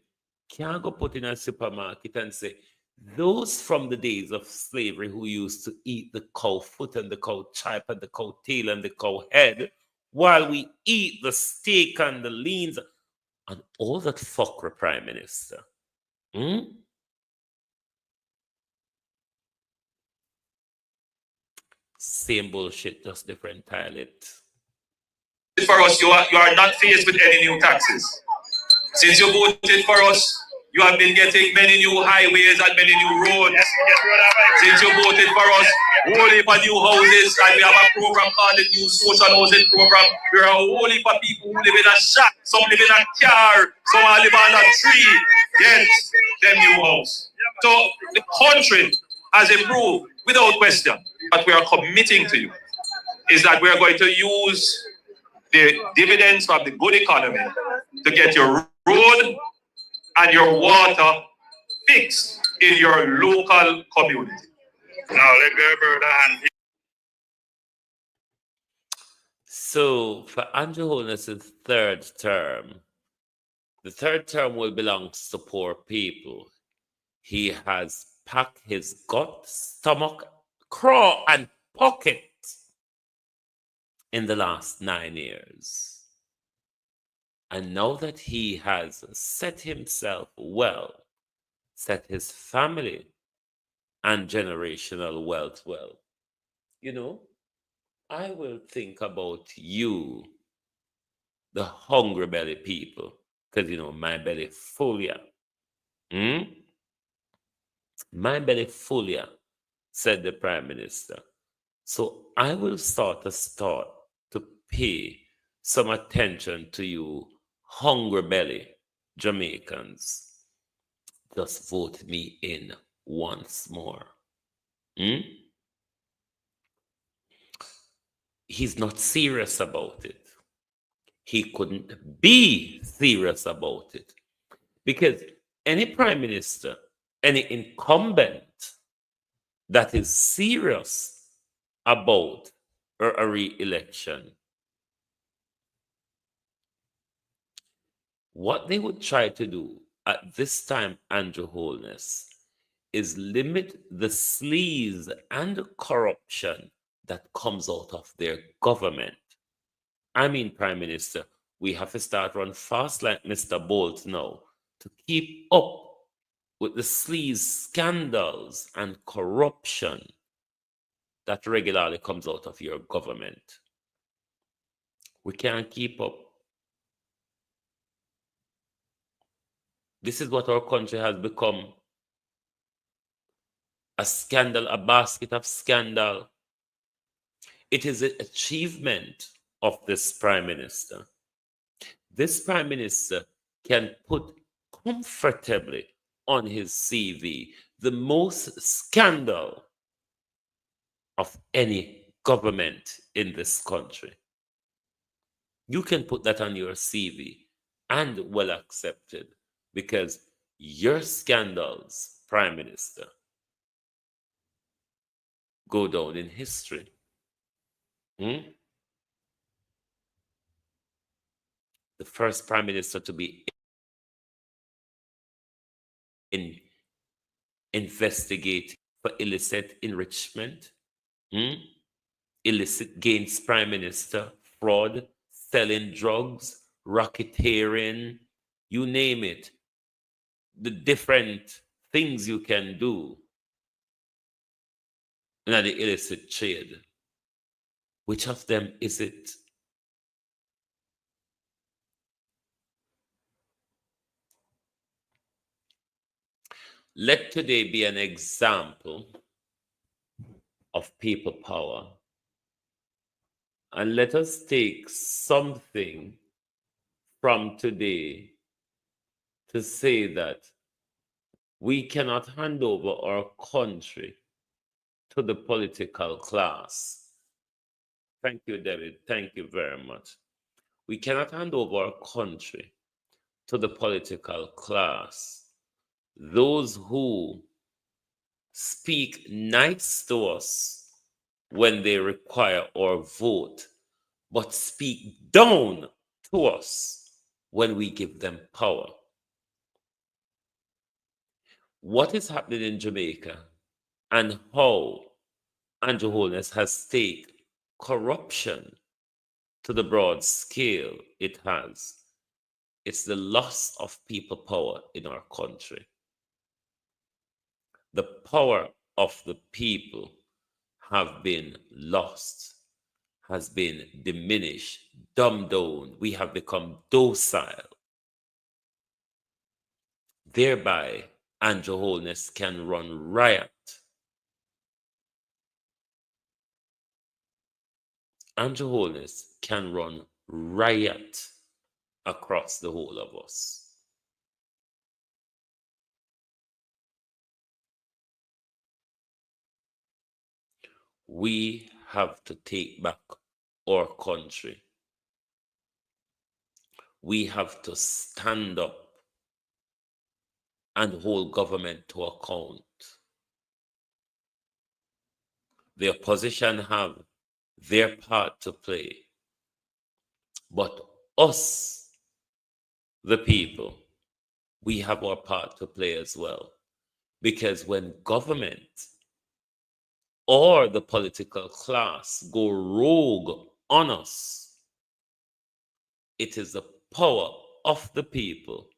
can't go put in a supermarket and say, those from the days of slavery who used to eat the cow foot and the cow chip and the cow tail and the cow head, while we eat the steak and the leans and all that fuckery, Prime Minister. Same bullshit, just different toilet. For us, you are not faced with any new taxes. Since you voted for us, you have been getting many new highways and many new roads. Since you voted for us, whole heap of new houses, and we have a program called the New Social Housing Program. There are a whole heap of people who live in a shack, some live in a car, some are live on a tree, get them new house. So the country has improved without question. What we are committing to you is that we are going to use the dividends of the good economy to get your road and your water fixed in your local community. Now let go, brother. So for Andrew Holness' third term, the third term will belong to poor people. He has packed his gut, stomach, craw, and pocket in the last 9 years. And now that he has set himself well, set his family and generational wealth well, you know, I will think about you, the hungry belly people, because, you know, my belly full, yeah. My belly full, yeah, said the Prime Minister. So I will start to pay some attention to you, hungry belly Jamaicans. Just vote me in once more. Hmm? He's not serious about it. He couldn't be serious about it because any prime minister, any incumbent that is serious about a re-election, what they would try to do at this time, Andrew Holness, is limit the sleaze and corruption that comes out of their government. I mean, Prime Minister, we have to start run fast like Mr. Bolt now to keep up with the sleaze scandals and corruption that regularly comes out of your government. We can't keep up. This is what our country has become. A scandal, a basket of scandal. It is an achievement of this Prime Minister. This Prime Minister can put comfortably on his CV the most scandal of any government in this country. You can put that on your CV and well accepted because your scandals, Prime Minister, go down in history. The first Prime Minister to be investigated for illicit enrichment, illicit gains Prime Minister, fraud, selling drugs, racketeering, you name it. The different things you can do in the illicit trade. Which of them is it? Let today be an example of people power. And let us take something from today to say that we cannot hand over our country to the political class. Thank you, David. Thank you very much. We cannot hand over our country to the political class. Those who speak nice to us when they require our vote, but speak down to us when we give them power. What is happening in Jamaica and how Andrew Holness has taken corruption to the broad scale it has. It's the loss of people power in our country. The power of the people have been lost, has been diminished, dumbed down. We have become docile. Thereby, Andrew Holness can run riot. Andrew Holness can run riot across the whole of us. We have to take back our country. We have to stand up and hold government to account. The opposition have their part to play. But us, the people, we have our part to play as well. Because when government or the political class go rogue on us, it is the power of the people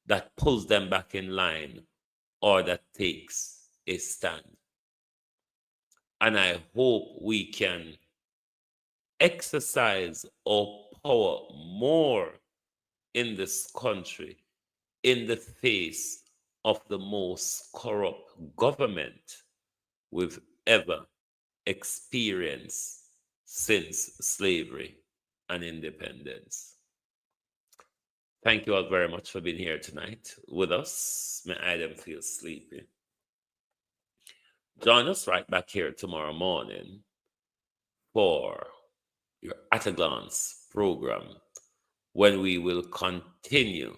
that pulls them back in line or that takes a stand. And I hope we can exercise our power more in this country in the face of the most corrupt government we've ever experienced since slavery. and independence. Thank you all very much for being here tonight with us. May I them feel sleepy. Join us right back here tomorrow morning for your At a Glance program, when we will continue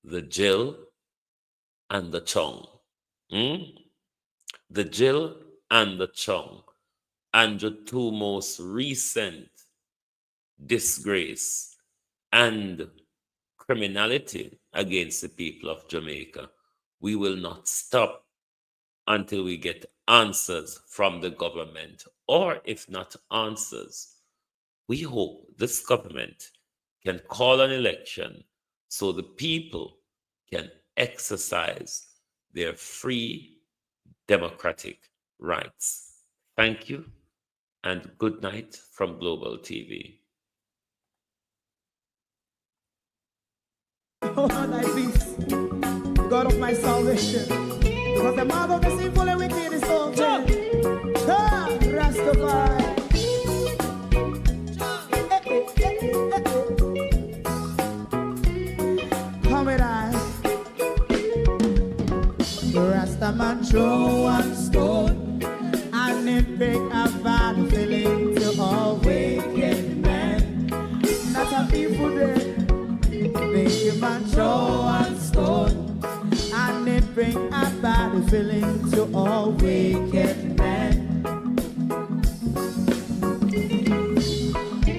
the Jill and the Chung. The Jill and the Chung, and the two most recent disgrace and criminality against the people of Jamaica. We will not stop until we get answers from the government, or if not answers, we hope this government can call an election so the people can exercise their free democratic rights. Thank you, and good night from Global TV. Oh, thy peace, God of my salvation, because the mouth of the sinful and wicked is open. Rastafari. Come with I. Rastaman throw one stone, and it break a bad feeling to all wicked men. Not a people there. Make a man throw one stone, and it bring a bad feeling to all wicked men.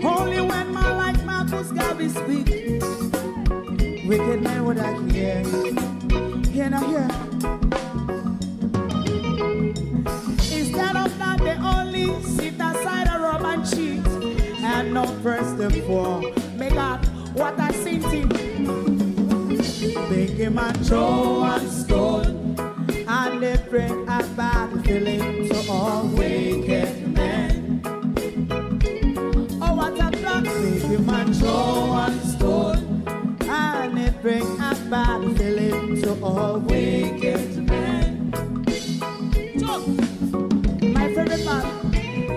Only when man like Marcus Garvey speak, wicked men would I hear. Hear now hear. Instead of that, they only sit aside and rob and cheat, and not first the poor. Make up what I seen to. Make a man throw one stone, and they bring a bad feeling to all wicked men. Oh, what a plan. Make a man throw one stone, and they bring a bad feeling to all wicked men. My favorite man,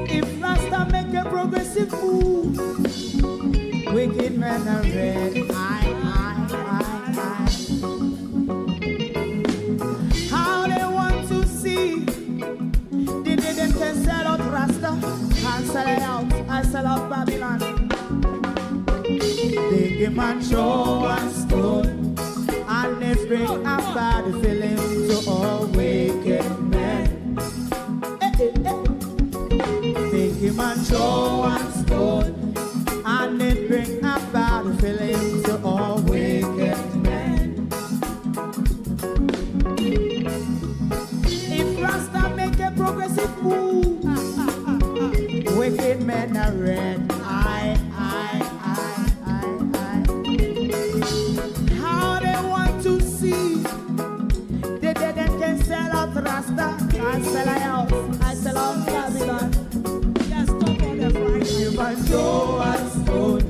if Rasta make a progressive move, wicked men are red. How they want to see the day them can sell out Rasta and sell it out and sell out Babylon. They give man show one stone, and they bring a bad feeling to all wicked men. They give man show one stone, and it bring a bad feeling to all wicked men. If Rasta make a progressive move, wicked men are red. How they want to see the dead and can sell out Rasta and sell out, I sell out Babylon. Just stop on the front. You must go and stone,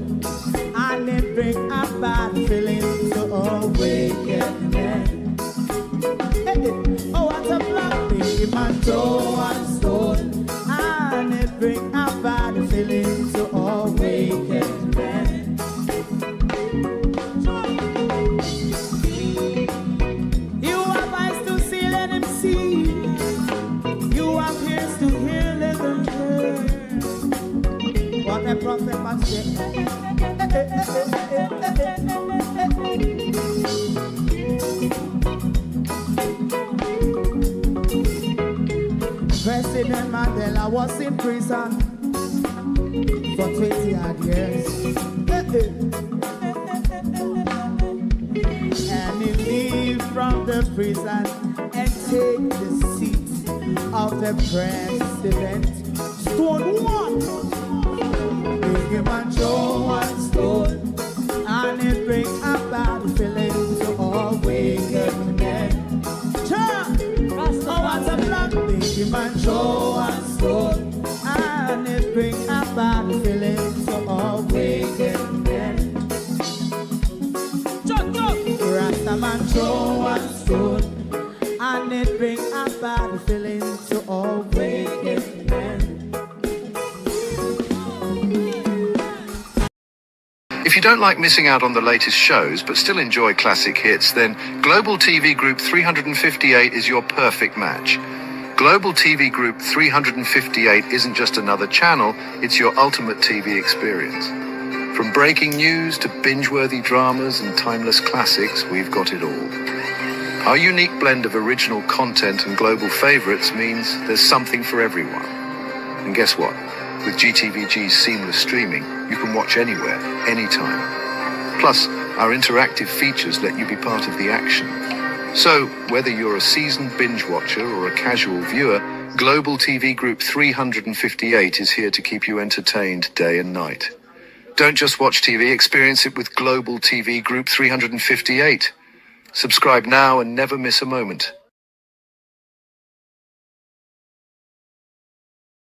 and it bring a bad feeling to all wicked men. Oh, what a black thing, man, throw and stone, and it bring a bad feeling to all wicked men. You have eyes to see, let him see. You have ears to hear, let them hear. What a prophet must say. President Mandela was in prison for 20 odd years. And he leave from the prison and take the seat of the president. Stone one. Big man show one stone, and it bring a bad feeling to all wicked men. Oh, what's a black big man show one stone, and it bring a bad feeling to all wicked men. Rasta man show one stone, and it bring a bad feeling to all wicked men. If you don't like missing out on the latest shows but still enjoy classic hits, then Global TV Group 358 is your perfect match. Global TV Group 358 isn't just another channel, it's your ultimate TV experience. From breaking news to binge-worthy dramas and timeless classics, we've got it all. Our unique blend of original content and global favorites means there's something for everyone. And guess what? With GTVG's seamless streaming, you can watch anywhere, anytime. Plus, our interactive features let you be part of the action. So, whether you're a seasoned binge watcher or a casual viewer, Global TV Group 358 is here to keep you entertained day and night. Don't just watch TV, experience it with Global TV Group 358. Subscribe now and never miss a moment.